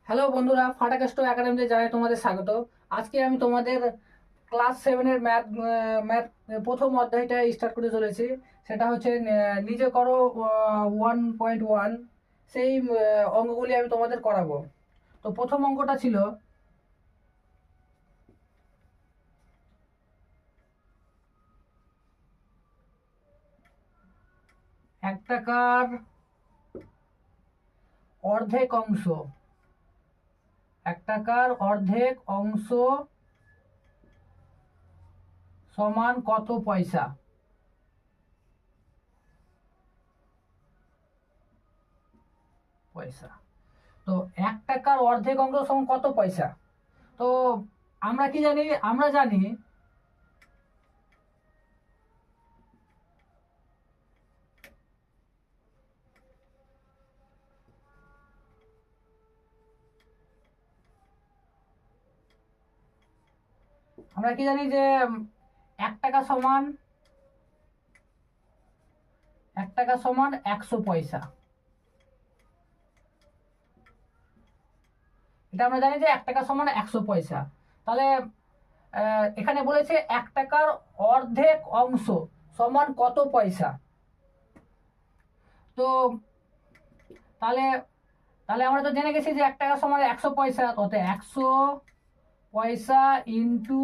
Hello বন্ধুরা, ফাটাকাস্ট একাডেমিতে জানাই তোমাদের স্বাগত। আজকে আমি তোমাদের ক্লাস 7-এর ম্যাথ প্রথম অধ্যায়টা স্টার্ট করে চলেছি। সেটা হচ্ছে নিজে করো 1.1। সেই অঙ্কগুলি আমি তোমাদের করাবো। তো প্রথম অঙ্কটা ছিল এক টাকার অর্ধেক অংশ। এক টাকার অর্ধেক অংশ সমান কত পয়সা? পয়সা। তো এক টাকার অর্ধেক অংশ সমান কত পয়সা? তো আমরা কি জানি? আমরা জানি যে এক টাকা সমান 100 পয়সা। এটা আমরা জানি যে 1 টাকা সমান 100 পয়সা। তাহলে এখানে বলেছে 1 টাকার অর্ধেক অংশ সমান কত পয়সা। তো তাহলে তাহলে আমরা তো জেনে গেছি যে 1 টাকা সমান 100 পয়সা, অর্থাৎ 100 পয়সা ইন্টু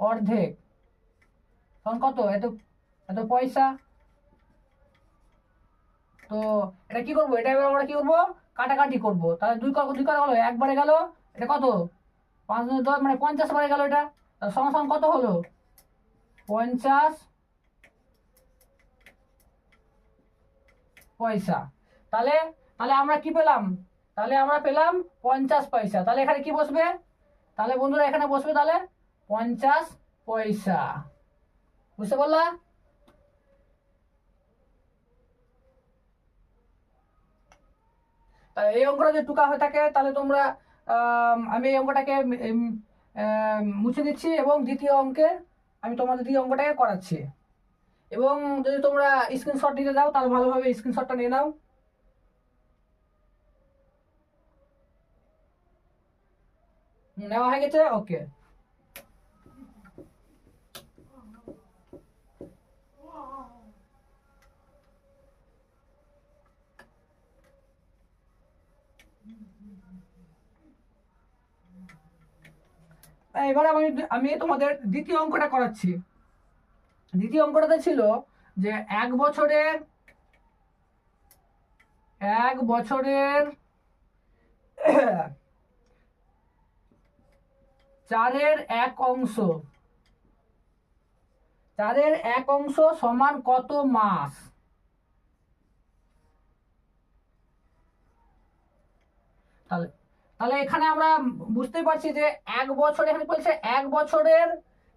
অর্ধেক তখন কত? এত এত পয়সা। তো এটা কি করবো? এটা এবার আমরা কি করবো? কাটাকাটি করবো। তাহলে দুই দুই কটা হলো, একবারে গেল। এটা কত? 5 10 মানে 50 বারে গেল। এটা সমান সমান কত হলো? 50 পয়সা। তাহলে তাহলে আমরা কি পেলাম? তাহলে আমরা পেলাম 50 পয়সা। তাহলে এখানে কি বসবে? তাহলে বন্ধুরা এখানে বসবে তাহলে 50 পয়সা। বুঝতে পারলা? এই অঙ্কটা যদি টুকা হয়ে থাকে তাহলে তোমরা আমি এই অঙ্কটাকে মুছে দিচ্ছি এবং দ্বিতীয় অঙ্কে আমি তোমাদের দ্বিতীয় অঙ্কটাকে করাচ্ছি। এবং যদি তোমরা স্ক্রিনশট নিতে দাও তাহলে ভালোভাবে স্ক্রিনশটটা নিয়ে নাও। নেওয়া হয়ে গেছে? ওকে। এবার আমি আমি তোমাদের দ্বিতীয় অঙ্কটা করাচ্ছি। দ্বিতীয় অঙ্কটাতে ছিল যে এক বছরের 4/1 অংশ, 4/1 অংশ সমান কত মাস? তাহলে তাহলে এখানে আমরা বুঝতেই পারছি যে এক বছর, এখানে বলছে 1 বছরের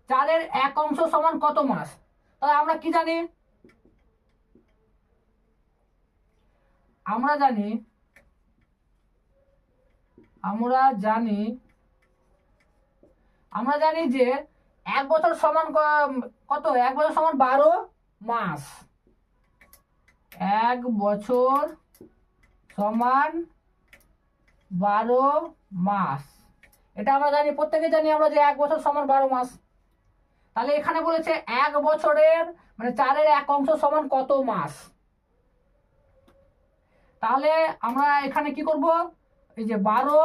4/1 অংশ সমান কত মাস। তাহলে আমরা কি জানি? আমরা জানি আমরা জানি আমরা জানি যে 1 বছর সমান কত? 1 বছর সমান 12 মাস। 1 বছর সমান 12 মাস। এটা আমরা জানি, প্রত্যেকে জানি আমরা যে 1 বছর সমান 12 মাস। তাহলে এখানে বলেছে 1 বছরের মানে 4/1 অংশ সমান কত মাস। তাহলে আমরা এখানে কি করব? এই যে 12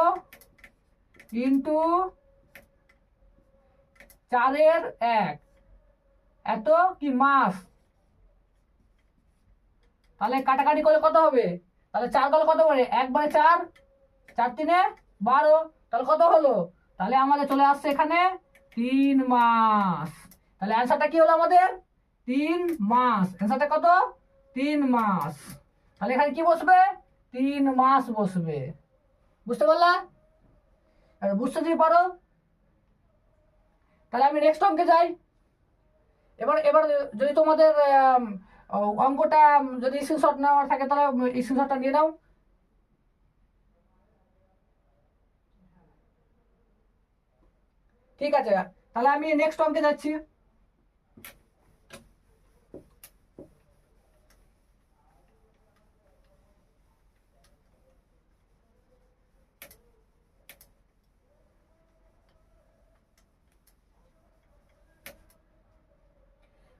ইন্টু 4/1 এত কি মাস। তাহলে কাটাকাটি করলে কত হবে? তাহলে 4 গেলে কত করে? 1/4, 4 3 12। তাহলে কত হলো? তাহলে আমাদের চলে আসছে এখানে 3 মাস। তাহলে অ্যান্সারটা কি হলো আমাদের? 3 মাস। অ্যান্সারটা কত? 3 মাস। তাহলে এখানে কি বসবে? 3 মাস বসবে। বুঝতে পারলা? বুঝতে যদি পারো তাহলে আমি নেক্সট অঙ্কে যাই। এবার এবার যদি তোমাদের অঙ্কটা যদি স্ক্রিনশট নেওয়ার থাকে তাহলে স্ক্রিনশটটা নিয়ে নাও। ঠিক আছে, তাহলে আমি নেক্সট অঙ্কে যাচ্ছি।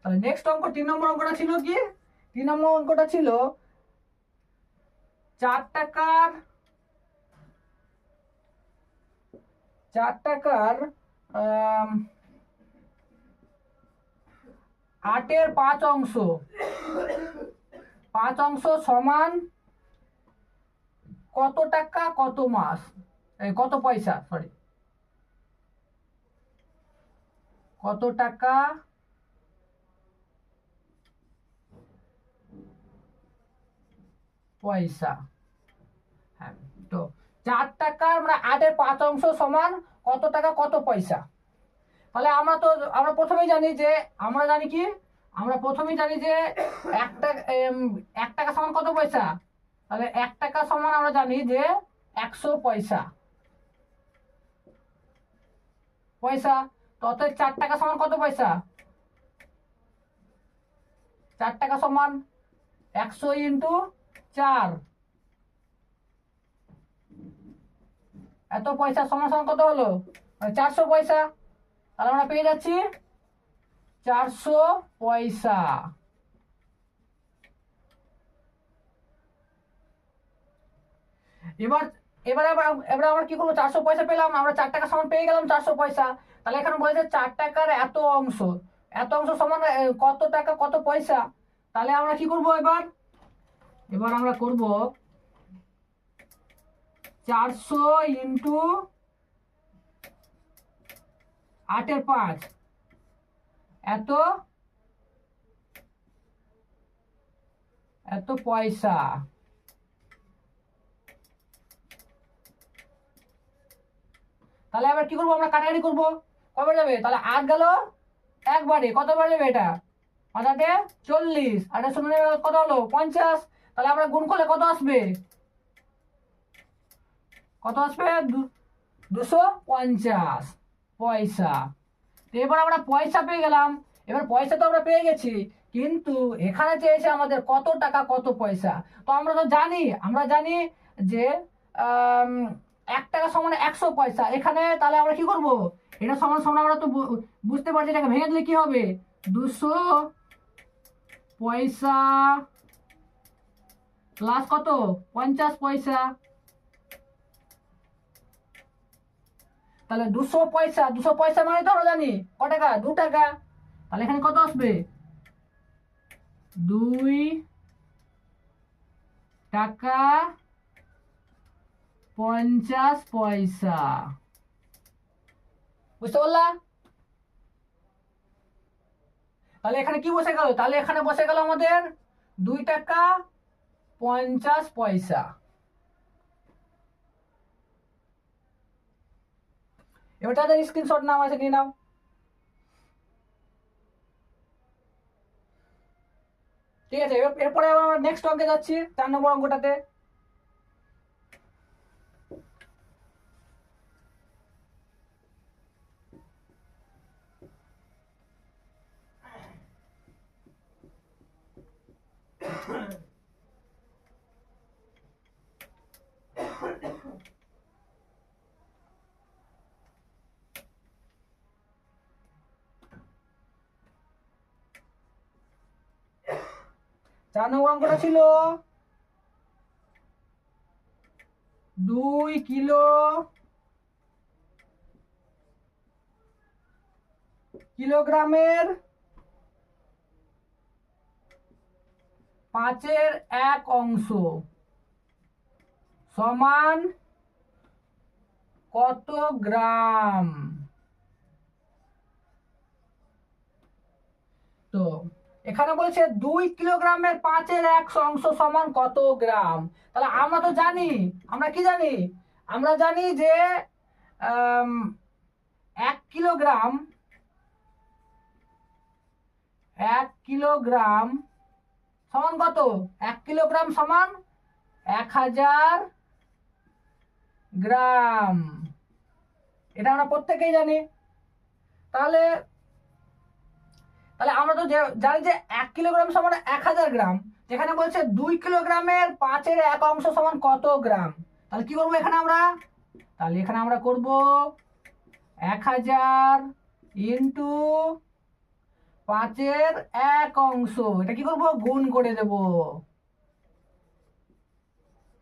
তাহলে নেক্সট অঙ্ক 3 নম্বর অঙ্কটা ছিল কি? 3 নম্বর অঙ্কটা ছিল 4 টাকার 8-এর 5 অংশ, 5 অংশ সমান কত টাকা কত মাস, কত পয়সা, সরি, কত টাকা পয়সা। হ্যাঁ, তো 4 টাকার মানে 8-এর 5 অংশ সমান কত টাকা কত পয়সা। তাহলে আমরা প্রথমেই জানি যে আমরা প্রথমেই জানি যে 1 টাকা সমান কত পয়সা। তাহলে 1 টাকা সমান আমরা জানি যে 100 পয়সা। তো অতএব 4 টাকা সমান কত পয়সা? 4 টাকা সমান 100 ইন্টু 4, এত পয়সা সমান সমান কত হলো? 400 পয়সা। তাহলে আমরা পেয়ে যাচ্ছি 400 পয়সা। এবার এবার এবার আমরা কি করবো? 400 পয়সা পেলাম, আমরা 4 টাকা সমান পেয়ে গেলাম 400 পয়সা। তাহলে এখানে বলেছে 4 টাকার এত অংশ সমান কত টাকা কত পয়সা। তাহলে আমরা কি করব? এবার আমরা করব 400 ইন্টু 8-এর 5, এত পয়সা। তাহলে আবার কি করবো? আমরা কাটাকাটি করবো, কবে যাবে? তাহলে 8 গেল একবারে, কতবার যাবে এটা? 5-8-এ 40, আর 0 কত হলো? 50। তাহলে আমরা গুণ করলে কত আসবে? 250 পয়সা। তো এবার আমরা পয়সা পেয়ে গেলাম। এবার পয়সা তো আমরা পেয়ে গেছি, কিন্তু এখানে চেয়েছে আমাদের কত টাকা কত পয়সা। তো আমরা জানি যে 1 টাকা সমান 100 পয়সা এখানে। তাহলে আমরা কি করব? এটা সমান সমান আমরা তো বুঝতে পারছি, এটাকে ভেঙে দিলে কি হবে? 200 পয়সা প্লাস কত? 50 পয়সা। তাহলে 200 পয়সা মানে তো আমরা জানি ক টাকা? 2 টাকা। তাহলে এখানে কত আসবে? 2 টাকা 50 পয়সা। বুঝতে পারলা? তাহলে এখানে কি বসে গেল? তাহলে এখানে বসে গেল আমাদের 2 টাকা 50 পয়সা। এবার তাদের স্ক্রিনশট নাও, আছে নিয়ে নাও। ঠিক আছে, এরপরে আমরা নেক্সট অঙ্কে যাচ্ছি, 4 নম্বর অঙ্কটাতে। চার নম্বর অঙ্কটা ছিল 2 কিলোগ্রামের 5-এর 1 অংশ সমান কত গ্রাম। তো এখানে বলছে 2 কিলোগ্রামের 5-এর 1 অংশ সমান কত গ্রাম। তাহলে আমরা তো জানি, আমরা কি জানি? আমরা জানি যে 1 কিলোগ্রাম 1 কিলোগ্রাম সমান কত? 1 কিলোগ্রাম সমান 1000 গ্রাম। এটা আমরা প্রত্যেকেই জানি। তাহলে আমরা তো জানি যে 1 কিলোগ্রাম সমান 1000 গ্রাম। যেখানে বলছে 2 কিলোগ্রামের 5-এর 1 অংশ সমান কত গ্রাম। তাহলে কি করবো এখানে আমরা? তাহলে এখানে আমরা করব 1000 ইন্টু 5-এর 1 অংশ। এটা কি করব, গুণ করে দেব।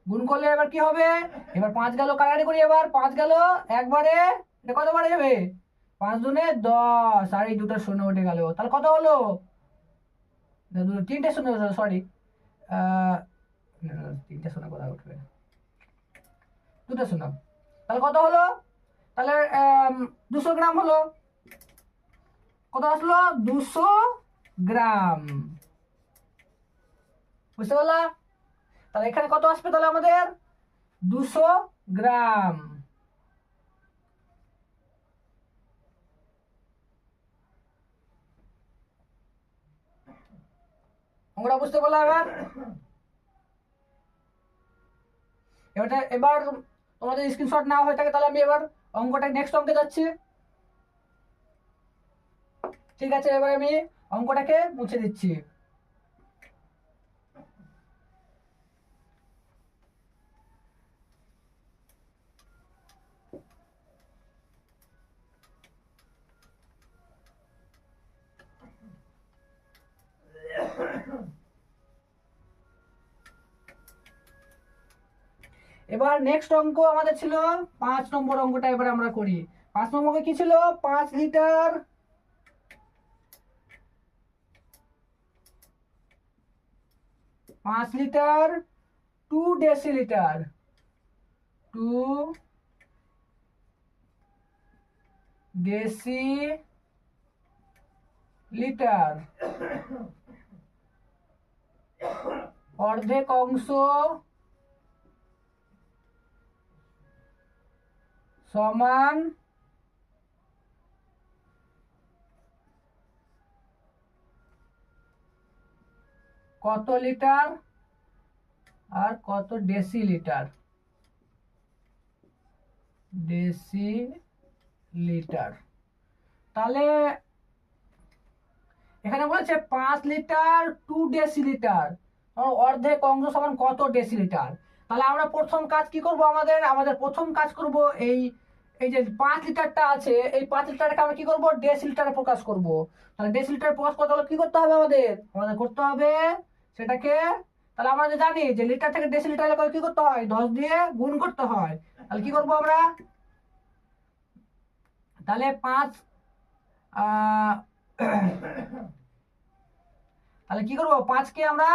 গুণ করলে এবার কি হবে, এবার 5 গেল, কাটাকাটি করি, এবার 5 গেল একবারে, এটা কতবারে যাবে, 5 দুনে 10, আর এই দুটো শূন্য উঠে গেল, তাহলে কত হলো, তিনটে শূন্য, সরি, তিনটে শূন্য কোথায় উঠবে, দুটো শূন্য, তাহলে কত হলো, তাহলে 200 গ্রাম হলো। কত আসলো, 200 গ্রাম। বুঝতে পারলা? তাহলে এখানে কত আসবে, তাহলে আমাদের 200 গ্রাম। অঙ্কটা বুঝতে পারলা? এবার তোমাদের স্ক্রিনশট না হয়ে থাকে, তাহলে আমি এবার অঙ্কটা নেক্সট অঙ্কে যাচ্ছি। ঠিক আছে, এবার আমি অঙ্কটাকে মুছে দিচ্ছি। এবার নেক্সট অঙ্ক আমাদের ছিল 5 নম্বর অঙ্কটা, এবার আমরা করি। 5 নম্বর কি ছিল, 5 লিটার 5 লিটার 2 ডেসিলিটার 2 ডেসিলিটার অর্ধেক অংশ সমান কত লিটার আর কত ডেসিলিটার, তাহলে এখানে বলেছে 5 লিটার 2 ডেসিলিটার অর্ধেক অংশ সমান কত ডেসিলিটার। তাহলে আমরা প্রথম কাজ কি করব, আমাদের প্রথম কাজ করব, এই এই যে 5 লিটারটা আছে, এই 5 লিটারকে আমরা কি করব, ডেসিলিটারে প্রকাশ করব। তাহলে ডেসিলিটারে প্রকাশ করতে হলে কি করতে হবে, আমাদের করতে হবে সেটাকে, তাহলে আমরা যে জানি যে লিটার থেকে ডেসিলিটারে কি করতে হয়, 10 দিয়ে গুণ করতে হয়। তাহলে কি করব আমরা, তাহলে 5 তাহলে কি করব, 5 কে আমরা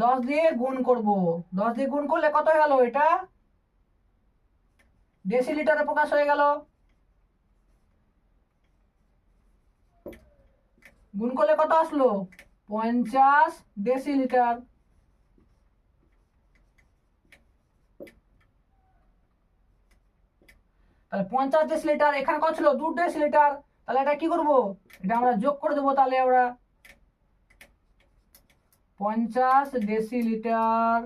10 দিয়ে গুণ করব। 10 দিয়ে গুণ করলে কত হয়ে গেল, এটা ডেসিলিটারে প্রকাশ হয়ে গেল। গুণ করলে কত আসলো, 50 ডেসিলিটার। তাহলে 50 ডেসিলিটার, এখানে কত ছিল, 2 ডেসিলিটার, তাহলে এটা কি করব, এটা আমরা যোগ করে দেবো। তাহলে আমরা 50 ডেসিলিটার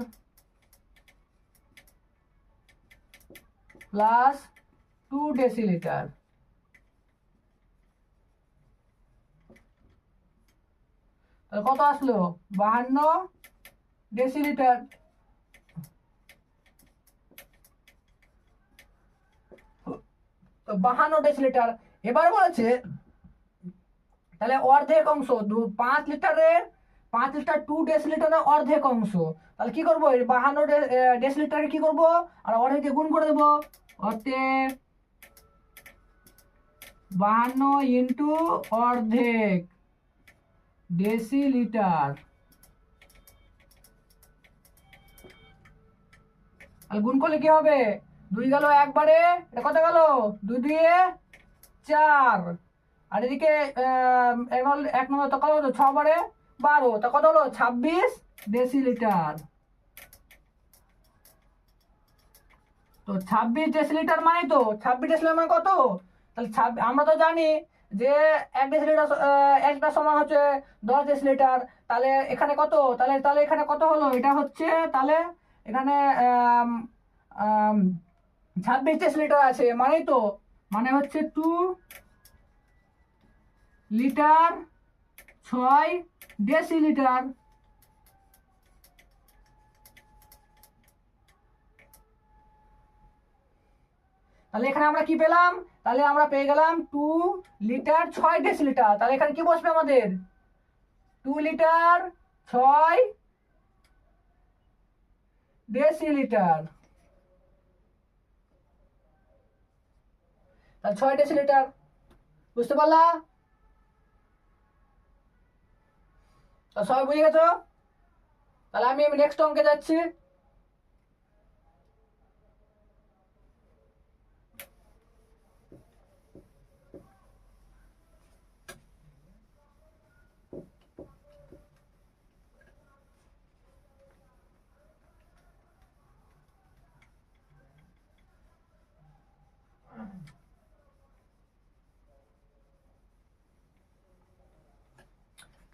প্লাস 2 ডেসিলিটার, তাহলে কত আসলো, 52 ডেসিলিটার। তো 52 ডেসিলিটার। এবার বলেছে তাহলে অর্ধেক অংশ, 5 লিটারের 5 লিটার 2 ডেসিলিটারের অর্ধেক অংশ, তাহলে কি করবো, 52 ডেসিলিটারকে কি করব, আর অর্ধেক দিয়ে গুণ করে দেবো, অর্ধেক 52 ইন্টু অর্ধেক ডেসিলিটার, তাহলে গুণ করলে কি হবে, 2 গেল একবারে, এটা কত গেল, 2 দিয়ে 4, আর এদিকে এবার 1 নম্বর তো কত হলো, 6 বারে 12, তা কত হলো, 26 ডেসিলিটার। তো 26 ডেসিলিটার মানে, তো 26 ডেসিলিটার মানে কত, তাহলে আমরা তো জানি যে 1 ডেসিলিটার 1 লিটার সমান হচ্ছে 10 ডেসিলিটার। তাহলে এখানে কত, তাহলে তাহলে এখানে কত হলো, এটা হচ্ছে, তাহলে এখানে 26 ডেসিলিটার আছে, মানে হচ্ছে 2 লিটার 6 ডেসিলিটার। তাহলে এখানে আমরা কি পেলাম, তাহলে আমরা পেয়ে গেলাম 2 লিটার 6 ডেসিলিটার। তাহলে এখানে কি বসবে আমাদের, 2 লিটার 6 ডেসিলিটার, তাহলে 6 ডেসিলিটার। বুঝতে পারলা? সবাই বুঝে গেছো? তাহলে আমি নেক্সট অঙ্কে যাচ্ছি।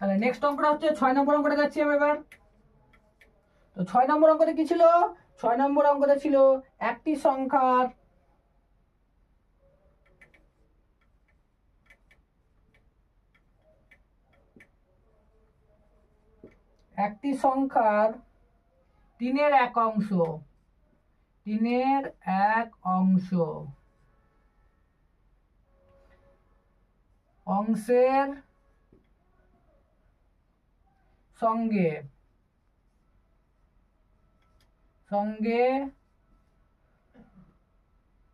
তাহলে নেক্সট অঙ্কটা হচ্ছে 6 নম্বর অঙ্কটা যাচ্ছি আমি এবার। তো 6 নম্বর অঙ্কতে কি ছিল? 6 নম্বর অঙ্কতে ছিল একটি সংখ্যার একটি সংখ্যার 3-এর 1 অংশ, 3-এর 1 অংশ অংশের সঙ্গে সঙ্গে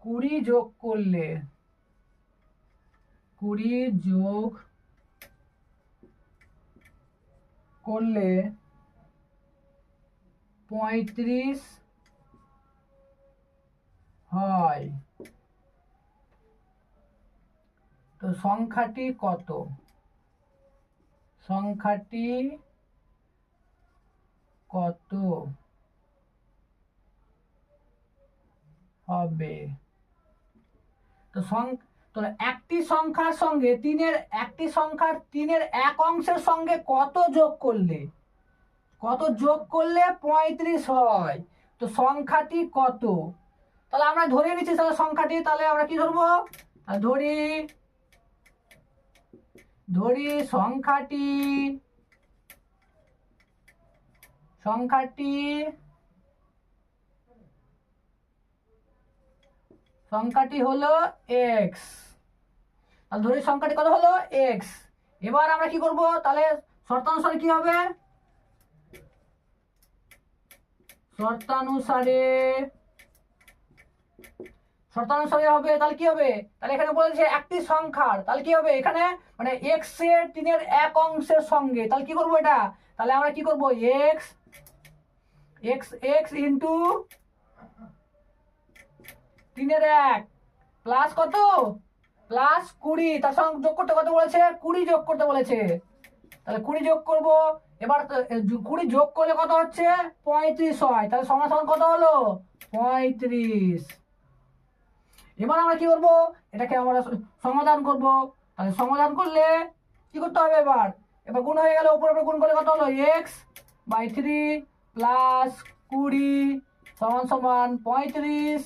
20 যোগ করলে 20 যোগ করলে 35 হয়। তো সংখ্যাটি কত? সংখ্যাটি কত হবে? তো তো একটি সংখ্যার সঙ্গে একটি সংখ্যার 3-এর 1 অংশের সঙ্গে কত যোগ করলে 35 হয়। তো সংখ্যাটি কত? তাহলে আমরা ধরে নিচ্ছি তাহলে সংখ্যাটি, তাহলে আমরা কি ধরবো? ধরি ধরি সংখ্যাটি হলো x। তাহলে ধরি সংখ্যাটি কত হলো? x। এবার আমরা কি করব? তাহলে শর্তানুসারে কি হবে? শর্তানুসারে হবে। তাহলে কি হবে? তাহলে এখানে বলেছে একটি সংখ্যার, তাহলে কি হবে এখানে? মানে x এর 3-এর 1 অংশের সঙ্গে, তাহলে কি করব এটা? তাহলে আমরা কি করব? x ইন্টু 3-এর 1 প্লাস কত? প্লাস 20। তার সঙ্গে যোগ করতে কত বলেছে? 20 যোগ করতে বলেছে। তাহলে 20 যোগ করব। এবার 20 যোগ করলে কত হচ্ছে? 35 হয়। তাহলে সমান সমান কত হলো? 35। এবার আমরা কি করব? এটাকে আমরা সমাধান করব। তাহলে সমাধান করলে কি করতে হবে? এবার গুণ হয়ে গেল, উপরে গুণ করলে কত হলো? x/3 প্লাস 20 সমান সমান 35।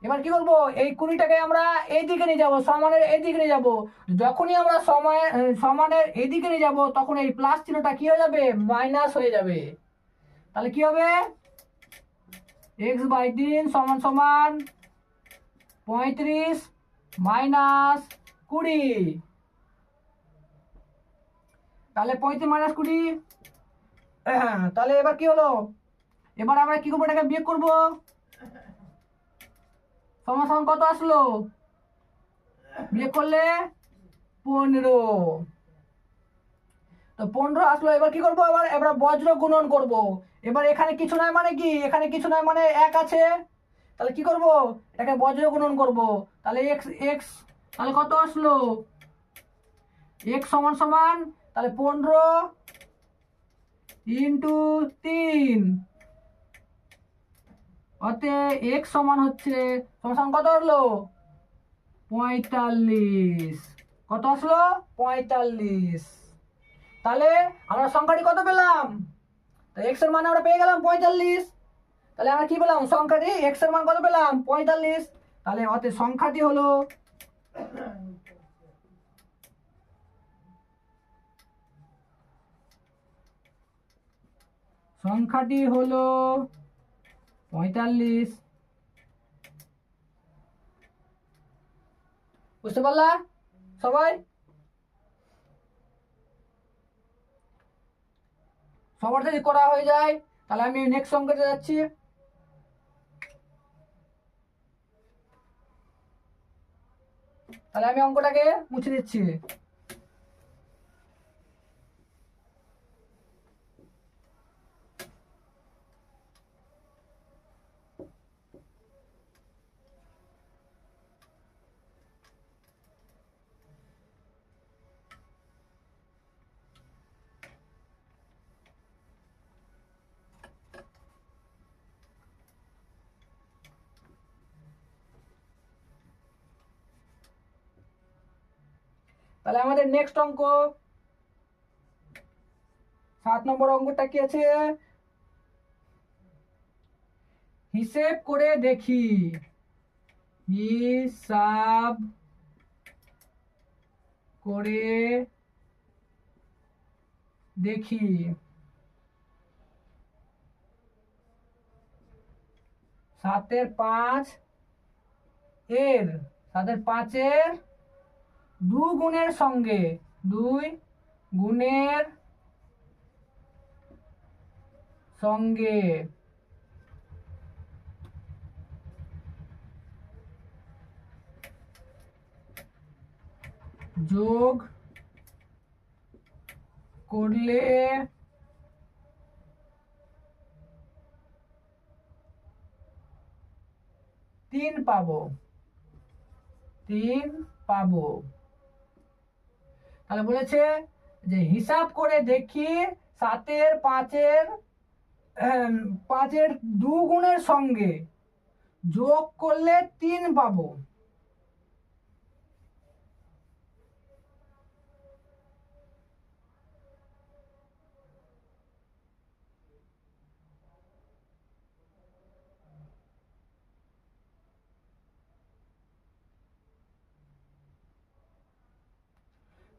এবার কি করব? এই 20টাকে আমরা এইদিকে নিয়ে যাব, সমানের এইদিকে নিয়ে যাব। যখনই আমরা সমানের এইদিকে নিয়ে যাব তখন এই প্লাস চিহ্নটা কি হয়ে যাবে? মাইনাস হয়ে যাবে। তাহলে কি হবে? x/3 সমান সমান 35 মাইনাস 20। তাহলে 35 মাইনাস 20। তাহলে এবার কি হলো? এবার আমরা কি করবো? এটাকে বিয়োগ করব। সমান সমান কত আসলো? বিয়োগ করলে 15। তো 15 আসলো। এবার কি করবো? এবার বজ্র গুণন করব। এবার এখানে কিছু নাই মানে কি? এখানে কিছু নাই মানে 1 আছে। তাহলে কি করব? এটাকে বজ্র গুণন করব। তাহলে x তাহলে কত আসলো? x সমান সমান তাহলে 15 ইন্টু 3, অতএব x সমান হচ্ছে সমান কত হলো? 45। কত আসলো? 45। তাহলে আমরা সংখ্যাটি কত পেলাম? x এর মান আমরা পেয়ে গেলাম 45। তাহলে আমরা কি পেলাম? সংখ্যাটি x এর মান কত পেলাম? 45। তাহলে অতএব সংখ্যাটি হলো সংখ্যাটি হলো 45। বুঝতে পারলা সবাই? সবার যদি করা হয়ে যায় তাহলে আমি নেক্সট অঙ্কতে যাচ্ছি। তাহলে আমি অঙ্কটাকে মুছে দিচ্ছি। তাহলে আমাদের নেক্সট অঙ্ক 7 নম্বর অঙ্কটা কি আছে? হিসেব করে দেখি, হিসাব করে দেখি 7-এর 5 এর 7-এর 5 এর 2 গুণের সঙ্গে 2 গুণের সঙ্গে যোগ করলে 3 পাবো। তাহলে বলেছে যে হিসাব করে দেখি 7-এর 5-এর 2 গুণের সঙ্গে যোগ করলে 3 পাবো।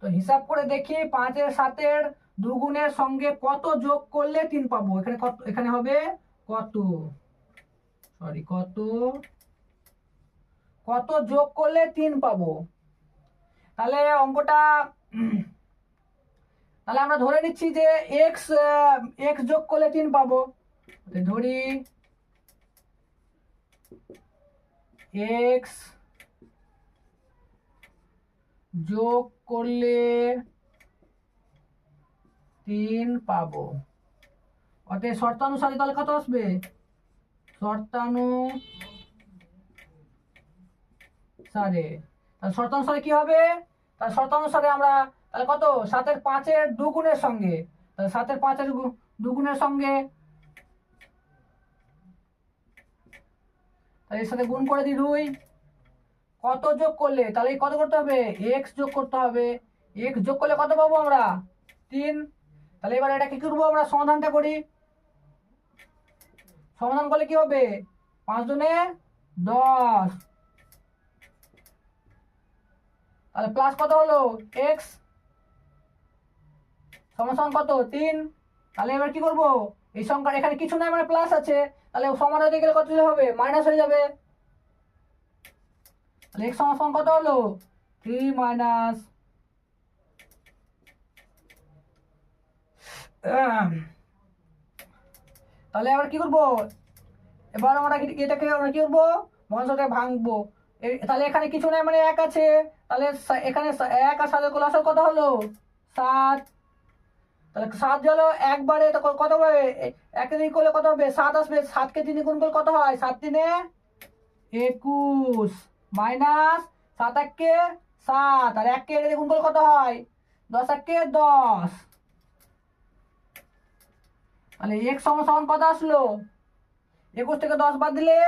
তো হিসাব করে দেখি 5-এর 7-এর 2 গুণের সঙ্গে কত যোগ করলে 3 পাবো। এখানে কত, এখানে হবে কত, সরি কত যোগ করলে 3 পাবো। তাহলে অঙ্কটা তাহলে আমরা ধরে নিচ্ছি যে x যোগ করলে 3 পাবো। ধরি x যোগ করলে 3 পাবো। অতএব শর্তানুসারে তাহলে কত আসবে? শর্তানুসারে তাহলে শর্তানুসারে কি হবে? তাহলে শর্তানুসারে আমরা তাহলে কত 7-এর 5-এর 2 গুণের সঙ্গে, তাহলে 7-এর 5-এর 2 গুণের সঙ্গে তাহলে এর সাথে গুণ করে দিই 2। কত যোগ করলে তাহলে কত করতে হবে? x যোগ করতে হবে। x যোগ করলে কত পাবো আমরা? 3। তাহলে এবার এটা কি করবো? আমরা সমাধানটা করি। সমাধান করলে কি হবে? 5 দুনে 10, তাহলে প্লাস কত হলো? x সমান কত? 3। তাহলে এবার কি করব? এই সংখ্যার এখানে কিছু নাই, মানে প্লাস আছে, তাহলে সমান হতে গেলে কত হবে? মাইনাস হয়ে যাবে। তাহলে x সমান কত হলো? 3 মাইনাস তাহলে আবার কি করব? এবার আমরা এটাকে আমরা কি করবো? মহাংশটাকে ভাঙবো। তাহলে এখানে কিছু নাই, মানে 1 আছে, তাহলে এখানে 1 আর 7 গুলো আসল কত হলো? 7। তাহলে 7 গেল একবারে, তো কত হবে? 1 কে 3 করলে কত হবে? 7 আসবে। 7 কে 3 গুণ করলে কত হয়? 7 3 21 মাইনাস 7 1 কে 7, আর 1 কে গুণ করলে কত হয়? 10 1 কে 10। তাহলে x সমান সমান কত আসলো? 21 থেকে 10 বাদ দিলে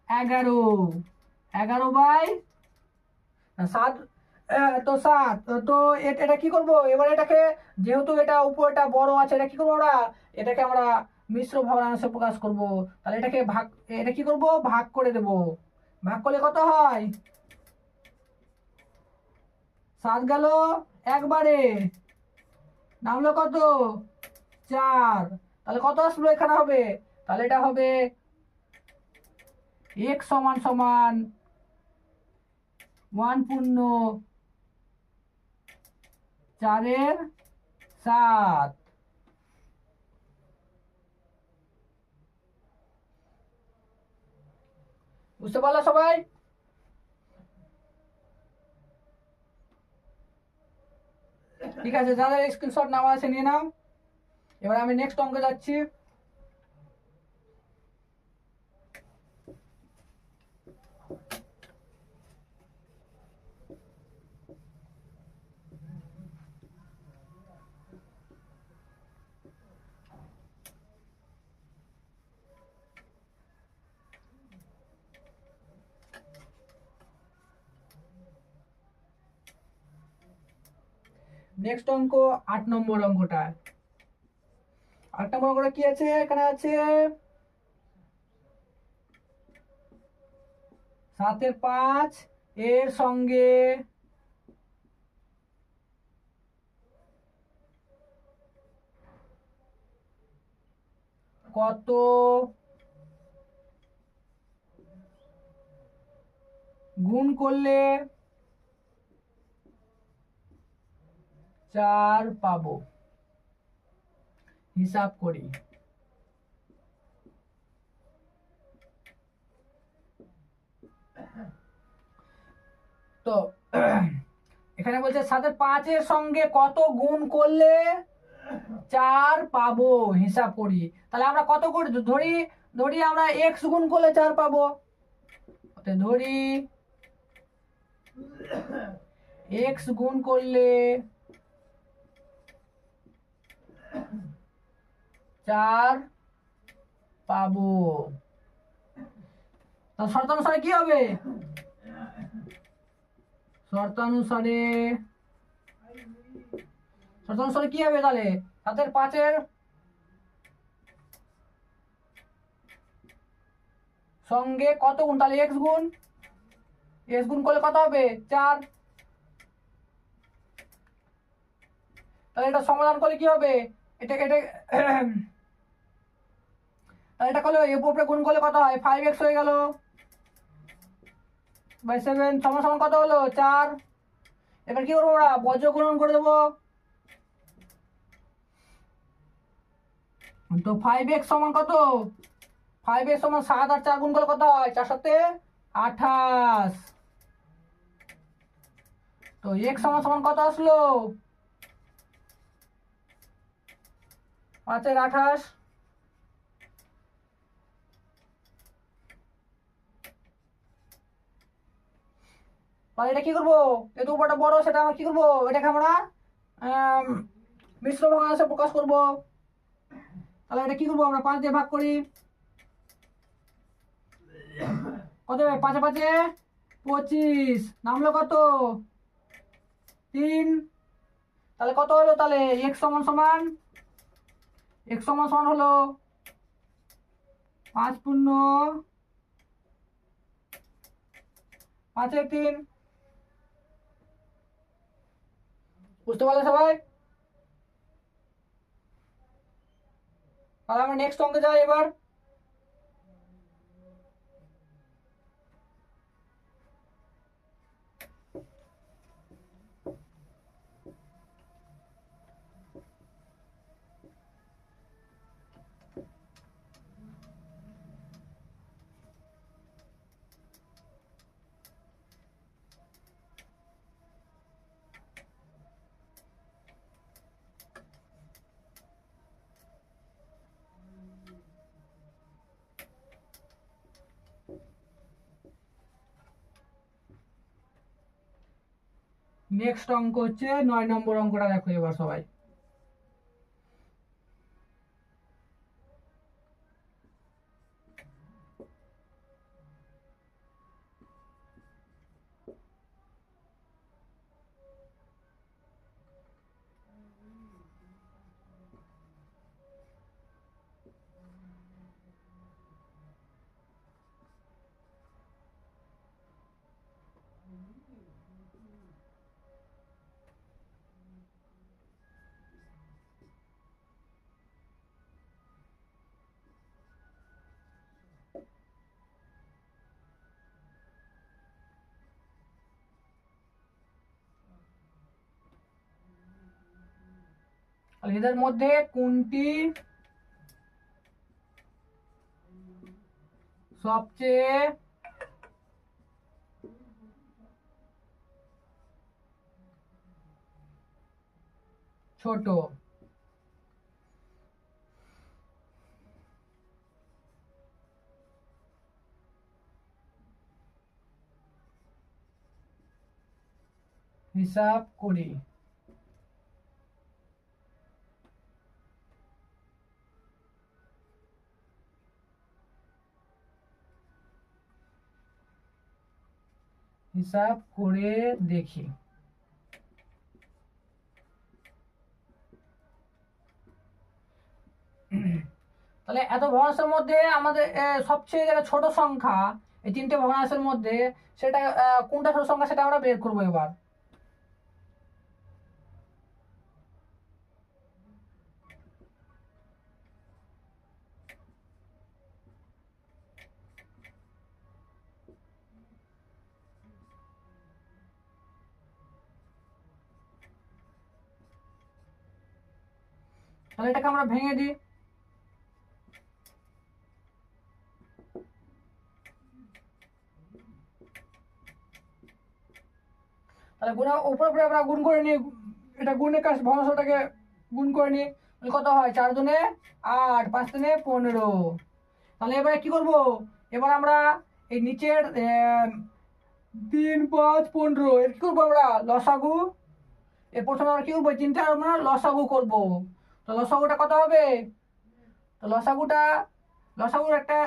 11, 11/7। তো 7, তো এটা কি করব? এবার এটাকে যেহেতু এটা উপরটা বড় আছে, এটা কি করবো আমরা? এটাকে আমরা মিশ্র ভগ্নাংশে প্রকাশ করব। তাহলে এটাকে এটা কি করব? ভাগ করে দেব। ভাগ করলে কত হয়? 7 গেল একবারে, নামলো কত? 4। তাহলে কত আসলো এখানে হবে? তাহলে এটা হবে x সমান সমান 1/4/7। বুঝতে পারলো সবাই? ঠিক আছে, যাদের স্ক্রিনশট নেওয়া আছে নিয়ে নাও। এবার আমি নেক্সট অঙ্কে যাচ্ছি। নেক্সট অঙ্ক 8 নম্বর অঙ্কটা। 8 নম্বর অঙ্কটা কি আছে? এখানে আছে 7 এর 5 এর সঙ্গে কত গুণ করলে 4 পাবো, হিসাব করি। তো এখানে বলছে 7 এর 5 এর সঙ্গে কত গুণ করলে 4 পাবো, হিসাব করি। তাহলে আমরা কত করে ধরি? ধরি আমরা x গুণ করলে 4 পাবো। ধরি x গুণ করলে 4 পাবো। শর্তানুসারে কি হবে? শর্তানুসারে কি হবে তাহলে? 7 এর 5 এর সঙ্গে কত গুণ? তাহলে x গুণ করলে কত হবে? 4। তাহলে এটা সমাধান করলে কি হবে? এটা তাহলে এটা করলে উপরে গুণ করলে কত হয়? 5x হয়ে গেল বাই 7 সমান সমান কত হলো? 4। এবার কি করবো? আমরা বজ্র গুণন করে দেবো। তো 5x সমান কত? 5x সমান 7 আর 4 গুণ করলে কত হয়? 4 7 28। তো x সমান সমান কত আসলো? 5 এর 28। তাহলে এটা কি করবো? যেহেতু উপরটা বড়, সেটা আমরা কি করবো? এটাকে আমরা মিশ্র ভগ্নাংশে প্রকাশ করব। তাহলে এটা কি করবো? আমরা 5 দিয়ে ভাগ করি। কত হবে? 5 5 25, নামলো কত? 3। তাহলে কত হলো? তাহলে x সমান সমান হলো 5 পূর্ণ 5 এর 3। বুঝতে পারলে সবাই? তাহলে আমরা নেক্সট অঙ্কে যাই এবার। নেক্সট অঙ্ক হচ্ছে 9 নম্বর অঙ্কটা। দেখো এবার সবাই। এদের মধ্যে কোনটি সবচেয়ে ছোট। হিসাব করি। হিসাব করে দেখি। তাহলে এত ভগ্নাংশের মধ্যে আমাদের সবচেয়ে যেটা ছোট সংখ্যা এই তিনটে ভগ্নাংশের মধ্যে, সেটা কোনটা ছোট সংখ্যা সেটা আমরা বের করবো এবার। তাহলে এটাকে আমরা ভেঙে দিই। তাহলে উপরে উপরে আমরা গুণ করে নিই, এটা গুণের কাজ, ভগ্নাংশটাকে গুণ করে নিই। কত হয়? 4 দুনে 8, 5 তিনে 15। তাহলে এবারে কি করব? এবার আমরা এই নিচের 3, 5, 15 এর কি করবো আমরা? লসাগু। এর প্রথমে আমরা কি করবো? তিনটা আমরা লসাগু করব। তো লসাগুটা কত হবে? তো লসাগুর একটা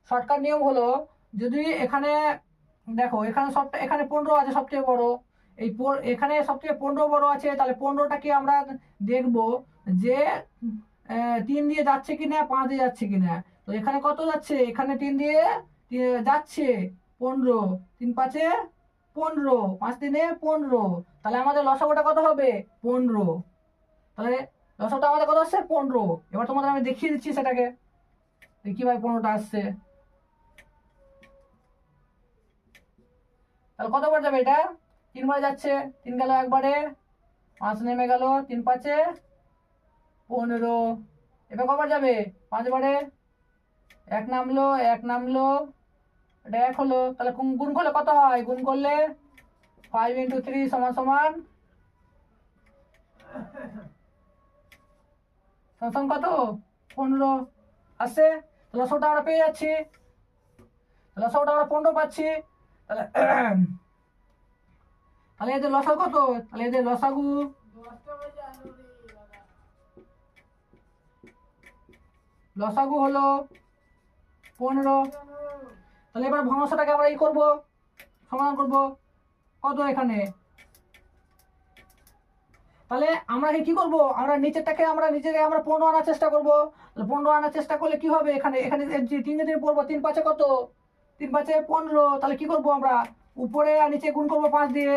শর্টকাট নিয়ম হলো, যদি এখানে দেখো এখানে এখানে 15 আছে সবচেয়ে বড়, এখানে সবচেয়ে 15 বড় আছে, তাহলে 15টাকে আমরা দেখব যে 3 দিয়ে যাচ্ছে কিনা, 5 দিয়ে যাচ্ছে কিনা। তো এখানে কত যাচ্ছে? এখানে 3 দিয়ে যাচ্ছে 15, 3 5 15, 5 3 15। তাহলে আমাদের লসাগুটা কত হবে? 15। তাহলে লসাগুটা আমাদের কত আসছে? 15। এবার তোমাদের আমি দেখিয়ে দিচ্ছি সেটাকে কিভাবে 15টা আসছে। তাহলে কতবার যাবে এটা? 3 বারে যাচ্ছে, 3 গেল একবারে, 5 নেমে গেল, 3 5 15। এবার কবার যাবে? 5 বারে, 1 নামলো, 1 নামলো, এটা 1 হলো। তাহলে গুণ করলে কত হয়? গুণ করলে 5 × 3 সমান সমান সমান কত? 15 আসছে। তাহলে লসাগুটা আমরা পেয়ে যাচ্ছি, লসাগুটা আমরা 15 পাচ্ছি। তাহলে তাহলে এদের লসাগু কত? তাহলে এদের লসাগু হলো 15। তাহলে এবার ভগ্নাংশটাকে আমরা করব, সমাধান করব। কত এখানে? তাহলে আমরা কি করব? আমরা নিচেরটাকে আমরা 15 আনার চেষ্টা করব। 15 আনার চেষ্টা করলে কি হবে? এখানে 3 দিয়ে পড়বো, 3 5 কত? 3 5 15। তাহলে কি করব? আমরা উপরে আর নিচে গুণ করব 5 দিয়ে।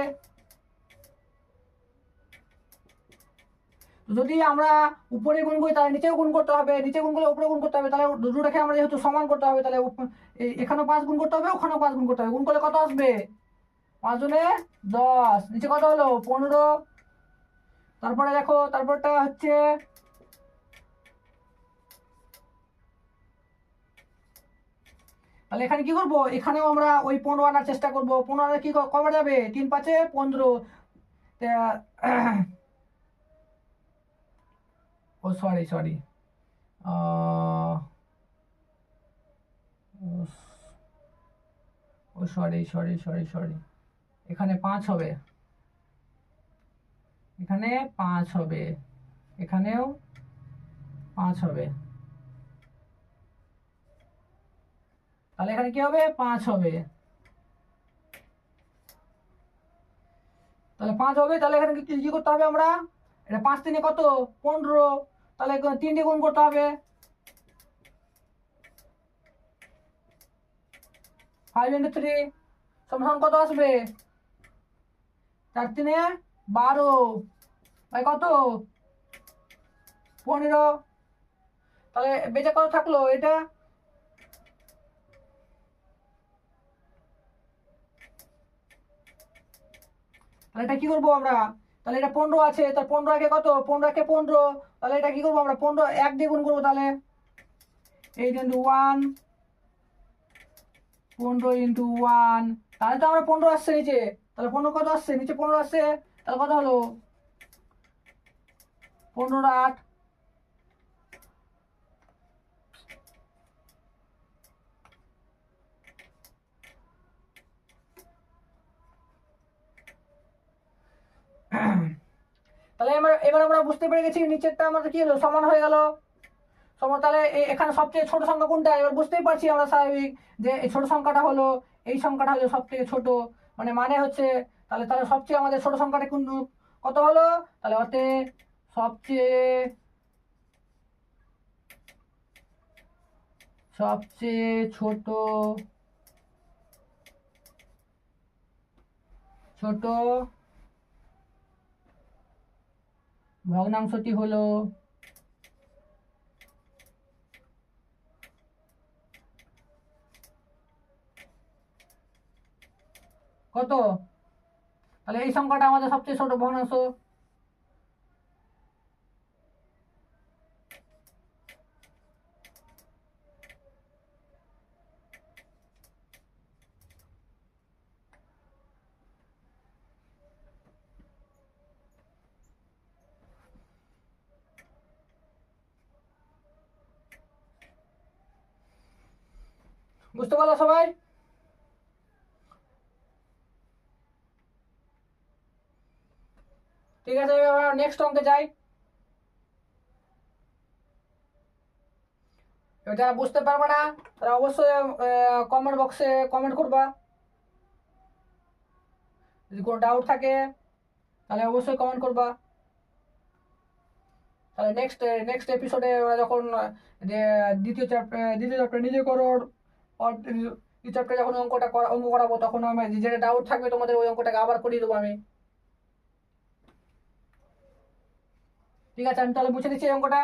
যদি আমরা উপরে গুণ করি তাহলে নিচেও গুণ করতে হবে, নিচে গুণ করলে উপরে গুণ করতে হবে। তাহলে দুটোকে আমরা যেহেতু সমান করতে হবে, তাহলে এখানেও 5 গুণ করতে হবে, ওখানেও 5 গুণ করতে হবে। গুণ করলে কত আসবে? 5 দুনে 10, নিচে কত হলো? 15। তারপরে দেখো তারপরটা হচ্ছে তাহলে এখানে কি করব? এখানেও আমরা ওই 15 আনার চেষ্টা করব। 15 আনার কি কবার যাবে? 3 5 15। ও সরি, ও সরি, এখানে 5 হবে, এখানে 5 হবে, এখানেও 5 হবে। তাহলে এখানে কি হবে? 5 হবে। তাহলে 5 হবে। তাহলে এখানে কি করতে হবে? আমরা এটা 5 3 কত? 15। তাহলে 3 দিয়ে গুণ করতে হবে। 5 × 3 সমান কত আসবে? 4 3 12 ভাই কত? 15। তাহলে বেঁচে কত থাকলো? এটা তাহলে এটা কি করবো আমরা? তাহলে এটা 15 আছে, তার 15 আগে কত? 15 কে 15। তাহলে এটা কি করবো আমরা? 15 1 দিয়ে গুণ করবো। তাহলে 8 × 1, 15 × 1। তাহলে তো আমরা 15 আসছে নিচে। তাহলে 15 কত আসছে? নিচে 15 আসছে। তাহলে কত হলো? 15 8 তাহলে এবার আমরা বুঝতে পেরে গেছি নিচেরটা আমাদের কি হলো, সমান হয়ে গেল সমান। তাহলে এখানে সবচেয়ে ছোট সংখ্যা কোনটা, এবার বুঝতেই পারছি আমরা স্বাভাবিক যে এই ছোট সংখ্যাটা হলো, এই সংখ্যাটা হলো সব থেকে ছোট, মানে হচ্ছে তাহলে তাহলে সবচেয়ে আমাদের ছোট সংখ্যাটা কোন কত হলো, তাহলে ওতে সবচেয়ে সবচেয়ে ছোট ছোট ভগ্নাংশটি হলো কত, তাহলে এই সংখ্যাটা আমাদের সবচেয়ে ছোট ভগ্নাংশ। বুঝতে পারলো সবাই? ঠিক আছে, এবার নেক্সট অঙ্কে যাই। এবার যারা বুঝতে পারবে না তারা অবশ্যই কমেন্ট বক্সে কমেন্ট করবা, যদি কোনো ডাউট থাকে তাহলে অবশ্যই কমেন্ট করবা। তাহলে নেক্সট এপিসোডে ওরা যখন দ্বিতীয় চ্যাপ্টার নিজে করো, দ্বিতীয় চ্যাপ্টারে যখন অঙ্ক করাবো তখন আমি যেটা ডাউট থাকবে তোমাদের ওই অঙ্কটাকে আবার করিয়ে দেবো আমি। ঠিক আছে, আমি তাহলে মুছে দিচ্ছি এই অঙ্কটা।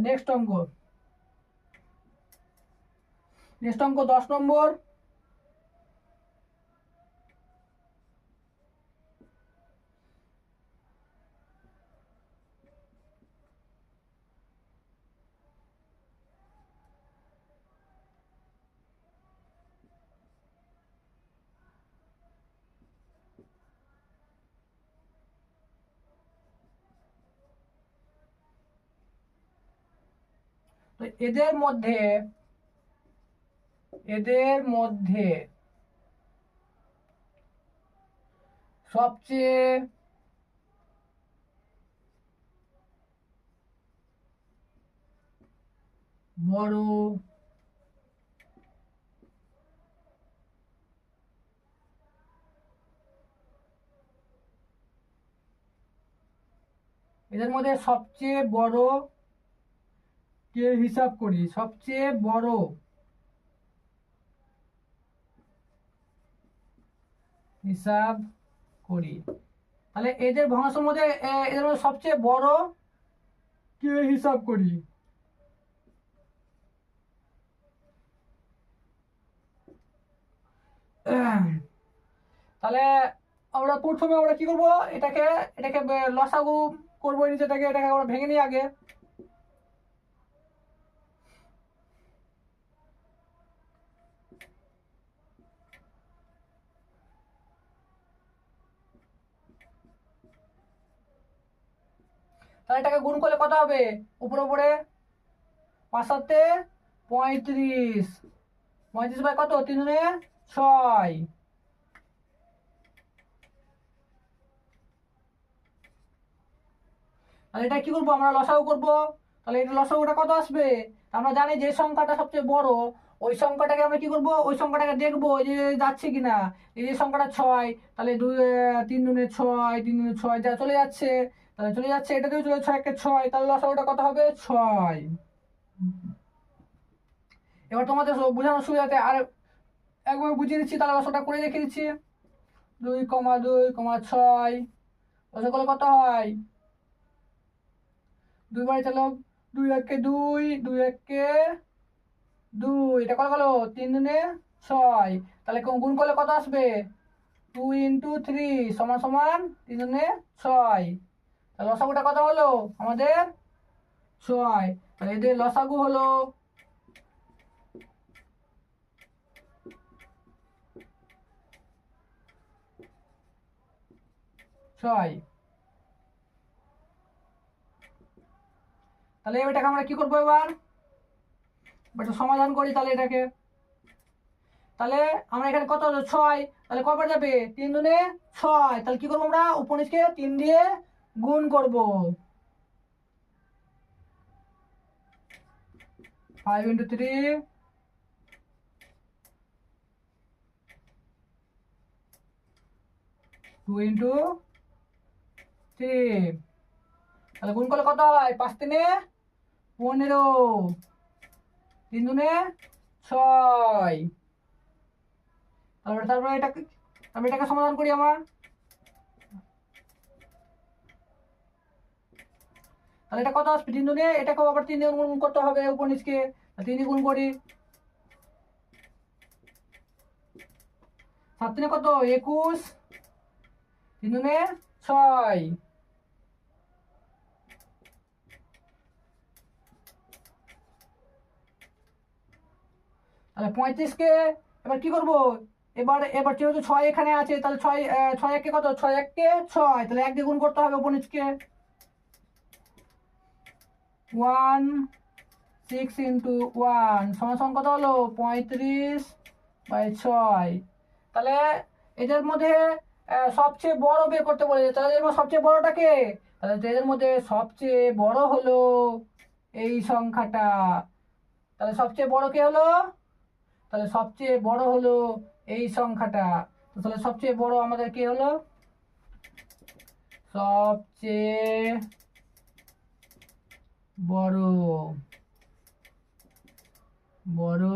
নেক্সট অঙ্ক 10 নম্বর। তো এদের মধ্যে সবচেয়ে বড় এদের মধ্যে সবচেয়ে বড় কে হিসাব করি, সবচেয়ে বড় হিসাব করি। তাহলে এদের ভগ্নাংশের মধ্যে এদের মধ্যে সবচেয়ে বড় কে হিসাব করি। তাহলে আমরা প্রথমে আমরা কি করব, এটাকে এটাকে লসাগু করবো, নিচেটাকে এটাকে আমরা ভেঙে নিই আগে। তাহলে এটাকে গুণ করলে কত হবে, উপরে উপরে 5 7 35, 35 বাই কত 3 গুণে 6। তাহলে এটা কি করবো, আমরা লসাগু করবো। তাহলে এটা লসাগুটা কত আসবে, আমরা জানি যে সংখ্যাটা সবচেয়ে বড় ওই সংখ্যাটাকে আমরা কি করবো, ওই সংখ্যাটাকে দেখবো যে যাচ্ছে কিনা। এই যে সংখ্যাটা 6, তাহলে 3 দুনে 6, 3 দুনে 6 যা চলে যাচ্ছে, তাহলে চলে যাচ্ছে, এটাতেও চলে 6 কে 6, তাহলে লসাগুটা কত হবে 6। এবার তোমাদের বোঝানোর সুবিধাতে আর একবার বুঝিয়ে দিচ্ছি, তাহলে লসাটা করে রেখে দিচ্ছি। 2,2,6 লসাগু করলে কত হয়? 2 বারে চলো, 2 একে 2, 2 একে 2, এটা কত গেল? 3 দুনে 6, তাহলে গুণ করলে কত আসবে? 2 × 3 সমান সমান 3 দুনে 6, তাহলে লসাগুটা কত হলো আমাদের? 6। তাহলে এদের লসাগু হলো 6। তাহলে এটাকে আমরা কি করবো এবার? একটু সমাধান করি তাহলে এটাকে। তাহলে আমরা এখানে কত হলো? 6, তাহলে কবার যাবে? 3 দুনে 6, তাহলে কি করবো আমরা? উপনিষকে 3 দিয়ে গুণ করব। 5 × 3, 2 × 3, তাহলে গুণ করলে কত হয়? 5 3 15, 3 দুনে 6। তারপরে এটাকে সমাধান করি আমার। তাহলে এটা কত আসবে? 3 দুনে, এটাকেও আবার 3 দিয়ে গুণ করতে হবে উপনিষকে, 3 দিয়ে গুণ করি। 7 3 কত? 21, 3 দুনে 6। তাহলে 35কে এবার কি করব? এবার যেহেতু 6 এখানে আছে, তাহলে 6 6 একে কত? 6 একে 6, তাহলে 1 দিয়ে গুণ করতে হবে উপনিষকে। 1 6 × 1 সমান সমান কত হলো? 35/6। তাহলে এদের মধ্যে সবচেয়ে বড় বের করতে বলেছে, তাহলে এর মধ্যে সবচেয়ে বড়টা কে? তাহলে এদের মধ্যে সবচেয়ে বড় হলো এই সংখ্যাটা। তাহলে সবচেয়ে বড় কে হলো? তাহলে সবচেয়ে বড় হলো এই সংখ্যাটা। তাহলে সবচেয়ে বড় আমাদের কে হলো? সবচেয়ে বড় বড়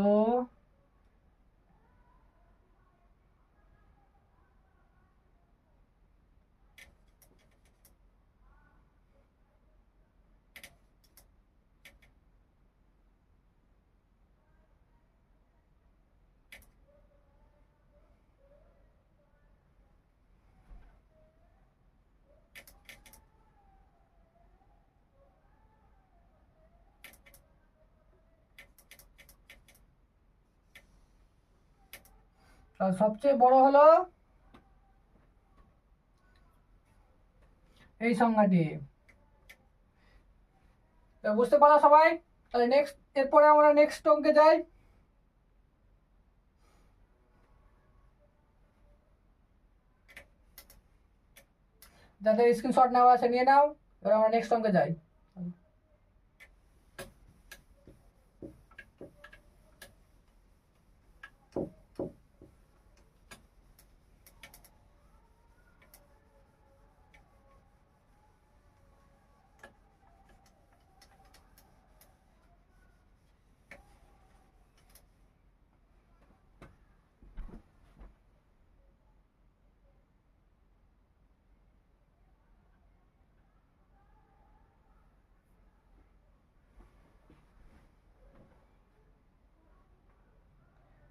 তাহলে সবচেয়ে বড় হলো এই সংখ্যাটি। বুঝতে পারলো সবাই? তাহলে এরপরে আমরা নেক্সট অঙ্কে যাই। যাদের স্ক্রিনশট নেওয়া আছে নিয়ে নাও, এবার আমরা নেক্সট অঙ্কে যাই।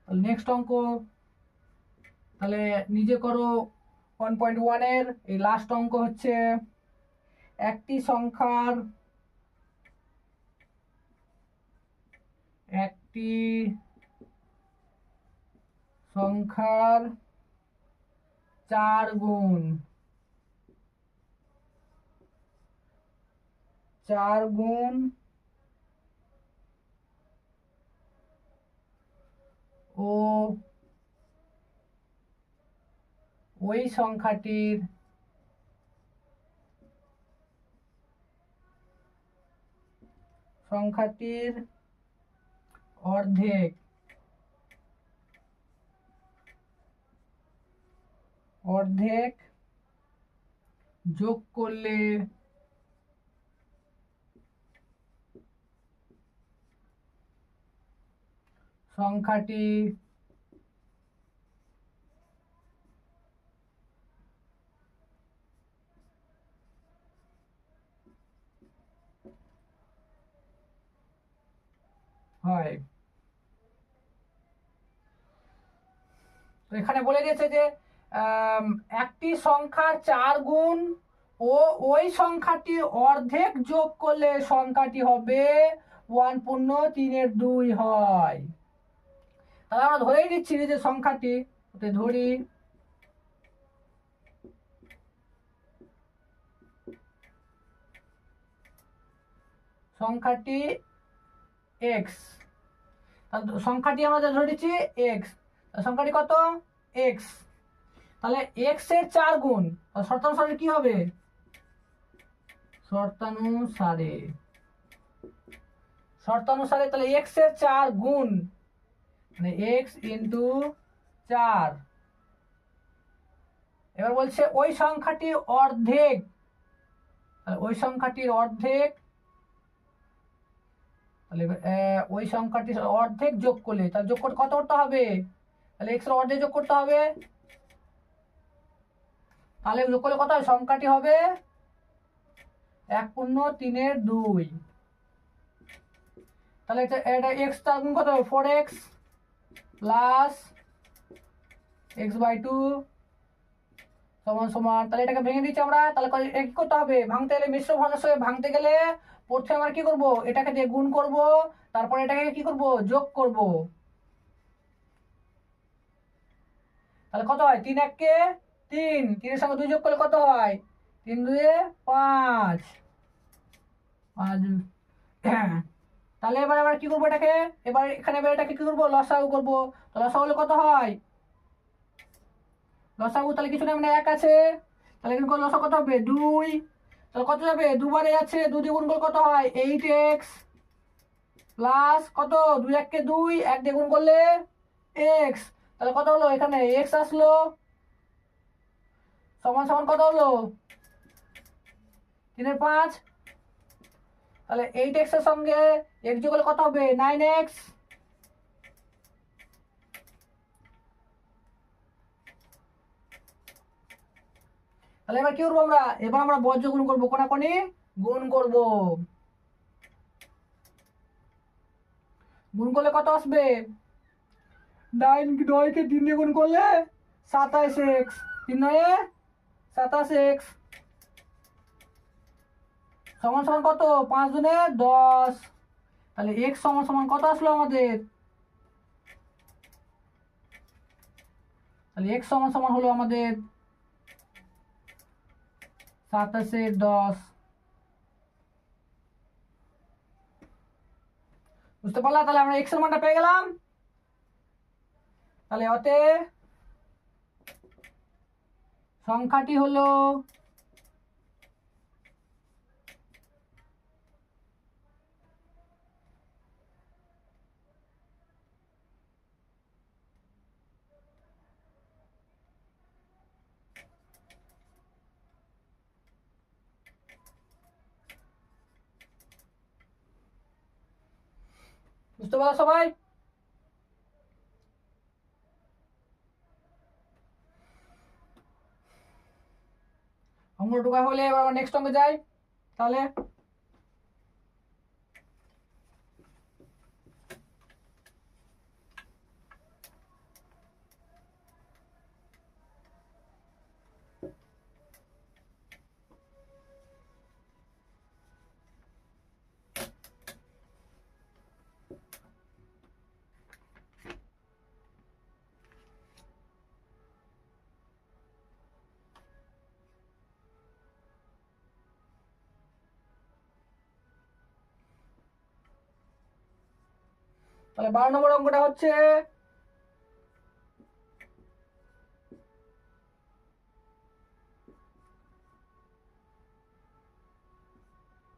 নেক্সট অঙ্ক তাহলে নিজে করো। 1.1 এর এই লাস্ট অঙ্ক হচ্ছে একটি সংখ্যার একটি সংখ্যার 4 গুণ 4 গুণ ও ওই সংখ্যাটির অর্ধেক অর্ধেক যোগ করলে সংখ্যাটি হয়। তো এখানে বলে দিয়েছে যে একটি সংখ্যার 4 গুণ ও ওই সংখ্যাটির অর্ধেক যোগ করলে সংখ্যাটি হবে 1/3 হয়। তাহলে আমরা ধরেই নিচ্ছি যে সংখ্যাটি, ধরি সংখ্যাটি এক্স, সংখ্যাটি আমরা ধরে নিচ্ছি এক্স, সংখ্যাটি কত এক্স, তাহলে এক্স এর 4 গুণ, শর্তানুসারে কি হবে, শর্তানুসারে শর্তানুসারে তাহলে এক্স এর 4 গুণ মানে এক্স ইন্টু 4। এবার বলছে ওই সংখ্যাটির অর্ধেক, ওই সংখ্যাটির অর্ধেক, তাহলে ওই সংখ্যাটির অর্ধেক যোগ করলে, তাহলে যোগ করতে কত করতে হবে, তাহলে এক্স এর অর্ধেক যোগ করতে হবে, তাহলে যোগ করলে কত হবে, সংখ্যাটি হবে 1/3। তাহলে এটা এক্স তার গুণ কত হবে, 4x প্লাস x/2 সমান সমান, তাহলে এটাকে ভেঙে দিচ্ছি আমরা। তাহলে কি করতে হবে, ভাঙতে গেলে মিশ্র ভগ্নাংশ ভাঙতে গেলে প্রথমে আমরা কি করব, এটাকে দিয়ে গুণ করব, তারপরে এটাকে কি করব, যোগ করব। তাহলে কত হয়, 3 1 কে 3, 3 এর সঙ্গে 2 যোগ করলে কত হয়, 3 2 এ 5 5। তাহলে এবার আমরা কি করবো এটাকে, এবার এখানে এটাকে কি করবো, লসাগু করবো। তো লসাগু হলে কত হয়, লসাগু তাহলে কিছু না মানে 1 আছে, তাহলে এখানে লসাগু কত হবে 2, তাহলে কত যাবে, দুবারে আছে, 2 দিয়ে গুণ করলে কত হয় 8x প্লাস কত, 2 1 কে 2, 1 দিয়ে গুণ করলে x, তাহলে কত হলো, এখানে x আসলো সমান সমান কত হলো 3/5, তাহলে 8x এর সঙ্গে x যোগ করলে কত হবে 9x। তাহলে এবার কি করবো আমরা, এবার আমরা বর্জ্য গুণ করবো, কোনাকুনি গুণ করব, গুণ করলে কত আসবে, 9 কে 3 দিয়ে গুণ করলে 27x, 3 9 27x সমান সমান কত, 5 দুনে 10, তাহলে x সমান সমান কত আসলো আমাদের, তাহলে x সমান সমান হলো আমাদের 27/10। বুঝতে পারলাম, তাহলে আমরা x এর মানটা পেয়ে গেলাম। তাহলে অতএব সংখ্যাটি হলো বুঝতে পারলো সবাই। অঙ্ক ঢোকা হলে এবার আমরা নেক্সট অঙ্কে যাই। তাহলে তাহলে 12 নম্বর অঙ্কটা হচ্ছে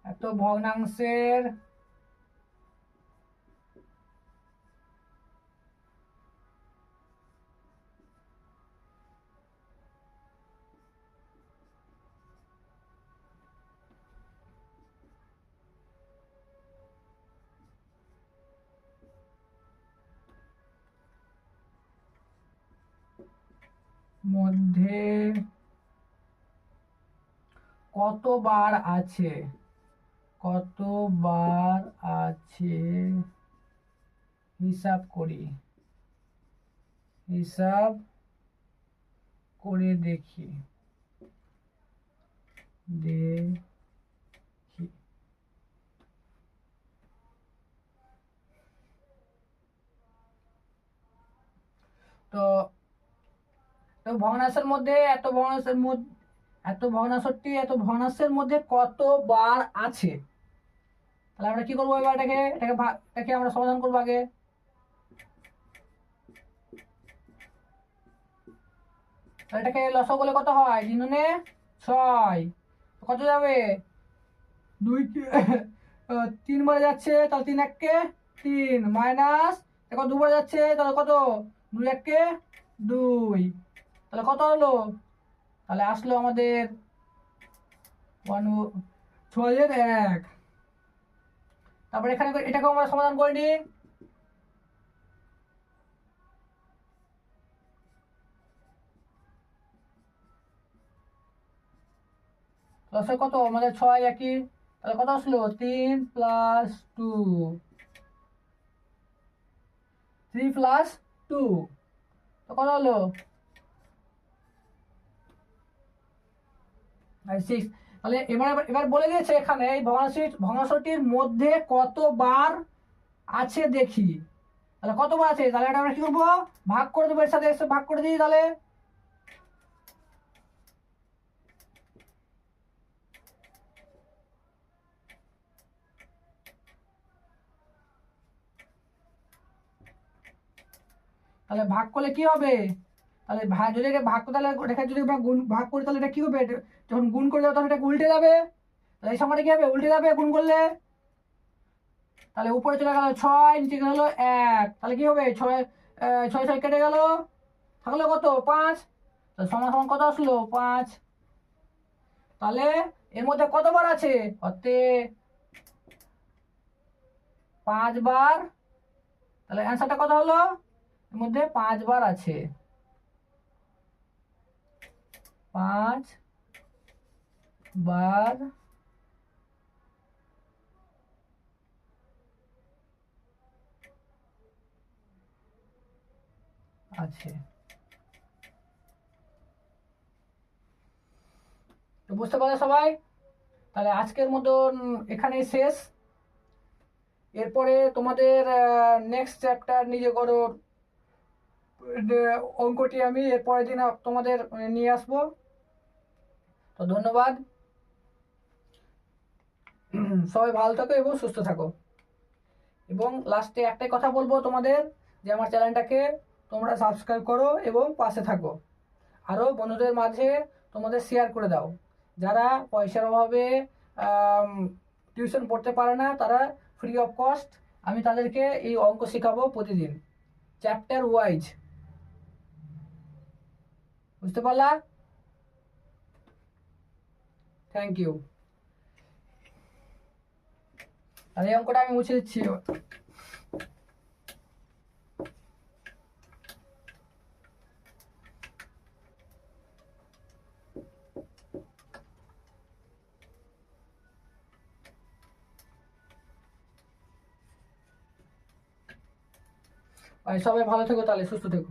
এত ভগ্নাংশের মধ্যে কতবার আছে, কতবার আছে হিসাব করে দেখি তো ভগ্নাংশের মধ্যে এত ভগ্নাংশের মধ্যে কত বার আছে, তাহলে আমরা কি করবো এবার এটাকে আমরা সমাধান করবো আগে। এটাকে লসাগু করলে কত হয়, 3×6 কত যাবে, 3 বারে যাচ্ছে, তাহলে 3 1 3 মাইনাস দেখো 2 বারে যাচ্ছে, তাহলে কত 2 1 2, তাহলে কত হলো, তাহলে আসলো আমাদের 6 তারপরে এখানে এটাকে আমরা সমাধান করে নিই। লসে কত আমাদের 6 একই, তাহলে কত আসলো 3 + 2, 3 + 2 তো কত হলো 6। তাহলে এবার বলে দিয়েছে এখানে এই ভগ্নাংশটির মধ্যে কতবার আছে দেখি, তাহলে কতবার আছে, তাহলে এটা আমরা কি করবো, ভাগ করে দেবো, এর সাথে ভাগ করে দিই, তাহলে ভাগ করলে কি হবে, তাহলে যদি এটা ভাগ তাহলে এটা যদি আমরা ভাগ করি তাহলে এটা কি হবে, যখন গুণ করে যাবো তখন এটা উল্টে যাবে, তাহলে এই সংখ্যাটা কি হবে, উল্টে যাবে গুণ করলে, তাহলে উপরে চলে গেল 6, নিচে গেল 1, তাহলে কি হবে 6 6 কেটে গেল, থাকলো কত 5, তাহলে সমান সমান কত আসলো 5। তাহলে এর মধ্যে কতবার আছে, অর্থাৎ 5 বার, তাহলে অ্যান্সারটা কত হলো, এর মধ্যে 5 বার আছে, 5 বার আছে। তো বুঝতে পারলে সবাই, তাহলে আজকের মতন এখানেই শেষ। এরপরে তোমাদের নেক্সট চ্যাপ্টার নিজে করো অঙ্কটি আমি এরপরের দিন তোমাদের নিয়ে আসবো। তো ধন্যবাদ, সবাই ভালো থাকো এবং সুস্থ থাকো। এবং লাস্টে একটাই কথা বলবো তোমাদের, যে আমার চ্যানেলটাকে তোমরা সাবস্ক্রাইব করো এবং পাশে থাকো, আরও বন্ধুদের মাঝে তোমাদের শেয়ার করে দাও, যারা পয়সার অভাবে টিউশন পড়তে পারে না, তারা ফ্রি অফ কস্ট আমি তাদেরকে এই অঙ্ক শেখাবো প্রতিদিন, চ্যাপ্টার ওয়াইজ। বুঝতে পারলা? Thank you. আর এই অঙ্কটা আমি মুছে দিচ্ছি। সবাই ভালো থেকো, তাহলে সুস্থ থেকো।